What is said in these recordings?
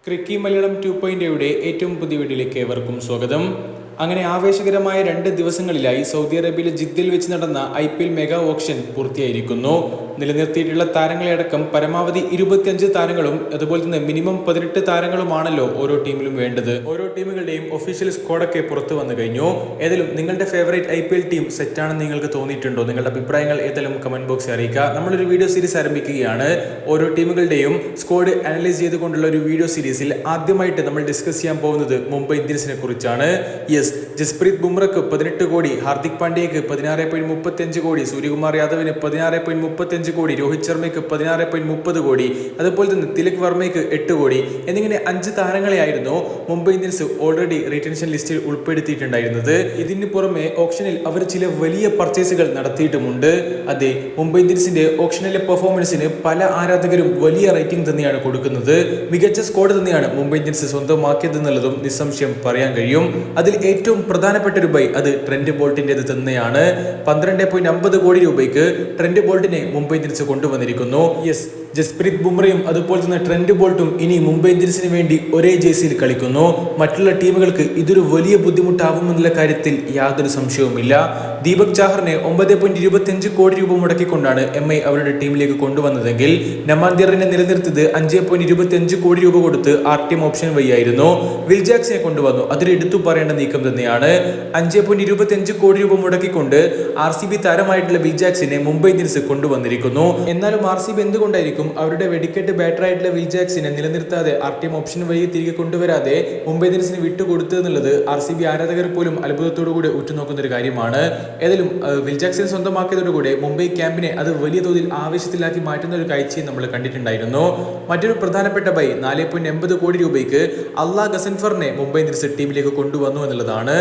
ക്രിക്കി മലയാളം 2.0 ഏറ്റവും പുതിയ വീഡിയോയിലേക്ക് ഏവർക്കും സ്വാഗതം. അങ്ങനെ ആവേശകരമായ 2 ദിവസങ്ങളിലായി സൗദി അറേബ്യയിലെ ജിദ്ദയിൽ വെച്ച് നടന്ന IPL മെഗാ ഓപ്ഷൻ പൂർത്തിയായിരിക്കുന്നു. നിലനിർത്തിയിട്ടുള്ള താരങ്ങളെ അടക്കം പരമാവധി 25 താരങ്ങളും അതുപോലെ തന്നെ മിനിമം 18 താരങ്ങളുമാണല്ലോ ഓരോ ടീമിലും വേണ്ടത്. ഓരോ ടീമുകളുടെയും ഒഫീഷ്യൽ സ്ക്വാഡൊക്കെ പുറത്തു വന്നു കഴിഞ്ഞു. ഏതായാലും നിങ്ങളുടെ ഫേവറേറ്റ് IPL ടീം സെറ്റാണെന്ന് നിങ്ങൾക്ക് തോന്നിയിട്ടുണ്ടോ? നിങ്ങളുടെ അഭിപ്രായങ്ങൾ ഏതായാലും കമന്റ് ബോക്സിൽ അറിയിക്കുക. നമ്മളൊരു വീഡിയോ സീരീസ് ആരംഭിക്കുകയാണ്. ഓരോ ടീമുകളുടെയും സ്ക്വാഡ് അനലൈസ് ചെയ്തുകൊണ്ടുള്ള ഒരു വീഡിയോ സീരീസിൽ ആദ്യമായിട്ട് നമ്മൾ ഡിസ്കസ് ചെയ്യാൻ പോകുന്നത് മുംബൈ ഇന്ത്യൻസിനെ കുറിച്ചാണ്. ജസ്പ്രീത് ബുംറയ്ക്ക് 18 കോടി, ഹാർദിക് പാണ്ഡ്യയ്ക്ക് 16.35 കോടി, സൂര്യകുമാർ യാദവിന് 16.35 കോടി, രോഹിത് ശർമ്മയ്ക്ക് 16.30 കോടി, അതുപോലെ തന്നെ തിലക് വർമ്മയ്ക്ക് 8 കോടി എന്നിങ്ങനെ 5 താരങ്ങളെയായിരുന്നു മുംബൈ ഇന്ത്യൻസ് ഓൾറെഡി റീറ്റൻഷൻ ലിസ്റ്റിൽ ഉൾപ്പെടുത്തിയിട്ടുണ്ടായിരുന്നത്. ഇതിന് പുറമെ ഓപ്ഷനിൽ അവർ ചില വലിയ പർച്ചേസുകൾ നടത്തിയിട്ടുമുണ്ട്. അതെ, മുംബൈ ഇന്ത്യൻസിന്റെ ഓപ്ഷനിലെ പെർഫോമൻസിന് പല ആരാധകരും വലിയ റേറ്റിംഗ് തന്നെയാണ് കൊടുക്കുന്നത്. മികച്ച സ്ക്വാഡ് തന്നെയാണ് മുംബൈ ഇന്ത്യൻസ് സ്വന്തമാക്കിയതെന്നുള്ളതും നിസ്സംശയം പറയാൻ കഴിയും. അതിൽ ഏറ്റവും പ്രധാനപ്പെട്ട ഒരു ബൈ അത് ട്രെന്റ് ബോൾട്ടിൻ്റെത് തന്നെയാണ്. 12.50 കോടി രൂപയ്ക്ക് ട്രെന്റ് ബോൾട്ടിനെ മുംബൈ ഇന്ത്യൻസ് കൊണ്ടുവന്നിരിക്കുന്നു. ജസ്പ്രീത് ബുംറയും അതുപോലെ തന്നെ ട്രെന്റ് ബോൾട്ടും ഇനി മുംബൈ ഇന്ത്യൻസിന് വേണ്ടി ഒരേ ജേഴ്സിയിൽ കളിക്കുന്നു. മറ്റുള്ള ടീമുകൾക്ക് ഇതൊരു വലിയ ബുദ്ധിമുട്ടാവുമെന്നുള്ള കാര്യത്തിൽ യാതൊരു സംശയവുമില്ല. ദീപക് ചാഹറിനെ 9.25 കോടി രൂപ മുടക്കിക്കൊണ്ടാണ് MI അവരുടെ ടീമിലേക്ക് കൊണ്ടുവന്നതെങ്കിൽ നമാന്തിയറിനെ നിലനിർത്തിയത് 5.25 കോടി രൂപ കൊടുത്ത് RTM ഓപ്ഷൻ വഴിയായിരുന്നു. വിൽ ജാക്സിനെ കൊണ്ടുവന്നു. അതൊരു എടുത്തു പറയേണ്ട നീക്കം തന്നെയാണ്. 5.25 കോടി രൂപ മുടക്കിക്കൊണ്ട് RCB താരമായിട്ടുള്ള വിൽ ജാക്സിനെ മുംബൈ ഇന്ത്യൻസ് കൊണ്ടുവന്നിരിക്കുന്നു. എന്നാലും RCB എന്തുകൊണ്ടായിരിക്കും അവരുടെ വെടിക്കെട്ട് ബാറ്ററായിട്ടുള്ള വിൽ ജാക്സിനെ നിലനിർത്താതെ RTM ഓപ്ഷൻ വഴി തിരികെ കൊണ്ടുവരാതെ മുംബൈ ഇന്ത്യൻസിന് വിട്ടുകൊടുത്തു എന്നുള്ളത് RCB ആരാധകർ പോലും അത്ഭുതത്തോടു കൂടി ഉറ്റുനോക്കുന്ന ഒരു കാര്യമാണ്. ഏതായാലും വിൽ ജാക്സിനെ സ്വന്തമാക്കിയതോടുകൂടി മുംബൈ ക്യാമ്പിനെ അത് വലിയ തോതിൽ ആവേശത്തിലാക്കി മാറ്റുന്ന ഒരു കാഴ്ചയും നമ്മൾ കണ്ടിട്ടുണ്ടായിരുന്നു. മറ്റൊരു പ്രധാനപ്പെട്ട ബൈ 4.80 കോടി രൂപയ്ക്ക് അള്ളാ ഗസൻഫറിനെ മുംബൈ ഇന്ത്യൻസ് ടീമിലേക്ക് കൊണ്ടുവന്നു എന്നുള്ളതാണ്.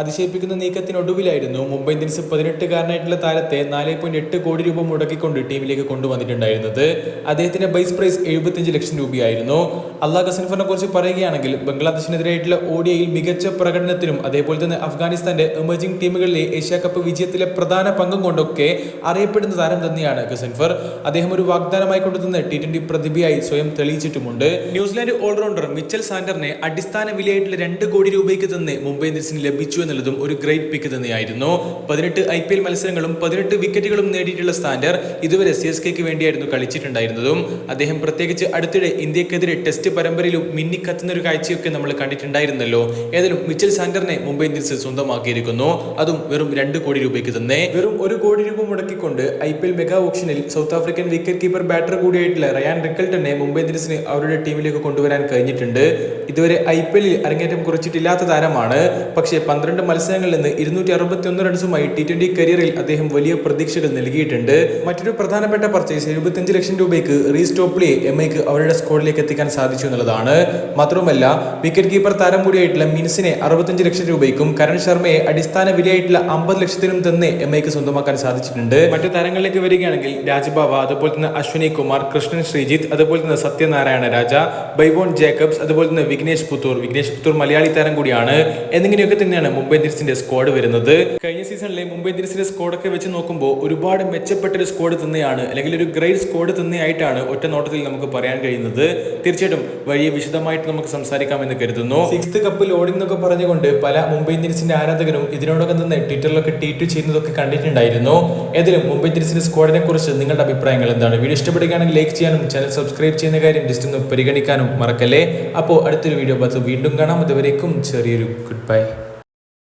അതിശയിപ്പിക്കുന്ന നീക്കത്തിനൊടുവിലായിരുന്നു മുംബൈ ഇന്ത്യൻസ് 18-കാരനായിട്ടുള്ള താരത്തെ 4.8 കോടി രൂപ മുടക്കിക്കൊണ്ട് ടീമിലേക്ക് കൊണ്ടുവന്നിട്ടുണ്ടായിരുന്നത്. അദ്ദേഹത്തിന്റെ ബൈസ് പ്രൈസ് 75 ലക്ഷം രൂപയായിരുന്നു. അള്ളാ ഗസൻഫറിനെ കുറിച്ച് പറയുകയാണെങ്കിൽ ബംഗ്ലാദേശിനെതിരായിട്ടുള്ള ODIയിൽ മികച്ച പ്രകടനത്തിനും അതേപോലെ തന്നെ അഫ്ഗാനിസ്ഥാന്റെ എമർജിംഗ് ടീമുകളിലെ ഏഷ്യ കപ്പ് വിജയത്തിലെ പ്രധാന പങ്കും കൊണ്ടൊക്കെ അറിയപ്പെടുന്ന താരം തന്നെയാണ് ഗസൻഫർ. അദ്ദേഹം ഒരു വാഗ്ദാനമായി കൊണ്ടുതന്ന T20 പ്രതിഭയായി സ്വയം തെളിയിച്ചിട്ടുമുണ്ട്. ന്യൂസിലാൻഡ് ഓൾറൗണ്ടർ മിച്ചൽ സാന്ററിനെ അടിസ്ഥാന വിലയായിട്ടുള്ള 2 കോടി രൂപയ്ക്ക് തന്നെ മുംബൈ ഇന്ത്യൻസിന് ലഭിച്ചു എന്നുള്ളതും ഒരു ഗ്രേറ്റ് പിക്ക് തന്നെയായിരുന്നു. 18 IPL മത്സരങ്ങളും 18 വിക്കറ്റുകളും നേടിയിട്ടുള്ള സാന്റർ ഇതുവരെ CSKയ്ക്ക് വേണ്ടിയായിരുന്നു കളിച്ചിട്ടുണ്ടായിരുന്നതും. അദ്ദേഹം പ്രത്യേകിച്ച് അടുത്തിടെ ഇന്ത്യക്കെതിരെ ടെസ്റ്റ് പരമ്പരയിലും മിന്നിക്കത്തുന്ന ഒരു കാഴ്ചയൊക്കെ നമ്മൾ കണ്ടിട്ടുണ്ടായിരുന്നല്ലോ. ഏതായാലും മിച്ചൽ സാന്ററിനെ മുംബൈ ഇന്ത്യൻസ് സ്വന്തമാക്കിയിരിക്കുന്നു. അതും വെറും 2 കോടി രൂപയ്ക്ക് തന്നെ. വെറും 1 കോടി രൂപ മുടക്കിക്കൊണ്ട് IPL മെഗാ ഓപ്ഷനിൽ South African wicket keeper batter കൂടിയായിട്ടുള്ള റയാൻ റിക്കൽട്ടനെ മുംബൈ ഇന്ത്യൻസിന് അവരുടെ ടീമിലേക്ക് കൊണ്ടുവരാൻ കഴിഞ്ഞിട്ടുണ്ട്. ഇതുവരെ IPLൽ അരങ്ങേറ്റം കുറിച്ചിട്ടില്ലാത്ത താരമാണ്. പക്ഷേ 12 മത്സരങ്ങളിൽ നിന്ന് 261 റൺസുമായി T20 കരിയറിൽ അദ്ദേഹം വലിയ പ്രതീക്ഷകൾ നൽകിയിട്ടുണ്ട്. മറ്റൊരു പ്രധാനപ്പെട്ട പർച്ചേസ് 75 ലക്ഷം രൂപയ്ക്ക് റീസ് ടോപ്ലിയെ MIക്ക് അവരുടെ സ്ക്വാഡിലേക്ക് എത്തിക്കാൻ സാധിച്ചു എന്നുള്ളതാണ്. മാത്രവുമല്ല വിക്കറ്റ് കീപ്പർ താരം കൂടിയായിട്ടുള്ള മിൻസിനെ 65 ലക്ഷം രൂപയ്ക്കും കരൺ ശർമ്മയെ അടിസ്ഥാന വിലയായിട്ടുള്ള 50 ലക്ഷത്തിനും തന്നെ MIക്ക് സ്വന്തമാക്കാൻ സാധിച്ചിട്ടുണ്ട്. മറ്റു താരങ്ങളിലേക്ക് വരികയാണെങ്കിൽ രാജ്ബാവ, അതുപോലെ തന്നെ അശ്വിനി കുമാർ, കൃഷ്ണൻ ശ്രീജിത്ത്, അതുപോലെ തന്നെ സത്യനാരായണ രാജ, ബൈവോൺ ജേക്കബ്സ്, അതുപോലെ തന്നെ വിഘ്നേഷ് പുത്തൂർ മലയാളി താരം കൂടിയാണ്. എന്നിങ്ങനെയൊക്കെ തന്നെയാണ് മുംബൈ ഇന്ത്യൻസിന്റെ സ്ക്വാഡ് വരുന്നത്. കഴിഞ്ഞ സീസണിലെ മുംബൈ ഇന്ത്യൻസിന്റെ സ്ക്വാഡൊക്കെ വെച്ച് നോക്കുമ്പോൾ ഒരുപാട് മെച്ചപ്പെട്ടൊരു സ്ക്വാഡ് തന്നെയാണ്, അല്ലെങ്കിൽ ഒരു ഗ്രേറ്റ് സ്ക്വാഡ് തന്നെയായിട്ടാണ് ഒറ്റ നോട്ടത്തിൽ നമുക്ക് പറയാൻ കഴിയുന്നത്. തീർച്ചയായിട്ടും വലിയ വിശദമായിട്ട് നമുക്ക് സംസാരിക്കാമെന്ന് കരുതുന്നു. 6th കപ്പ് ലോഡിംഗ് എന്നൊക്കെ പറഞ്ഞുകൊണ്ട് പല മുംബൈ ഇന്ത്യൻസിന്റെ ആരാധകരും ഇതിനോടൊക്കെ തന്നെ ട്വിറ്ററിലൊക്കെ ട്വീറ്റ് ചെയ്യുന്നതൊക്കെ കണ്ടിട്ടുണ്ടായിരുന്നു. ഏതായാലും മുംബൈ ഇന്ത്യൻസിന്റെ സ്ക്വാഡിനെ കുറിച്ച് നിങ്ങളുടെ അഭിപ്രായങ്ങൾ എന്താണ്? വീഡിയോ ഇഷ്ടപ്പെടുകയാണെങ്കിൽ ലൈക്ക് ചെയ്യാനും ചാനൽ സബ്സ്ക്രൈബ് ചെയ്യുന്ന കാര്യം ജസ്റ്റ് ഒന്ന് പരിഗണിക്കാനും മറക്കല്ലേ. അപ്പോൾ അടുത്തൊരു വീഡിയോ വീണ്ടും കാണാം. അതുവരേക്കും ചെറിയൊരു ഗുഡ് ബൈ.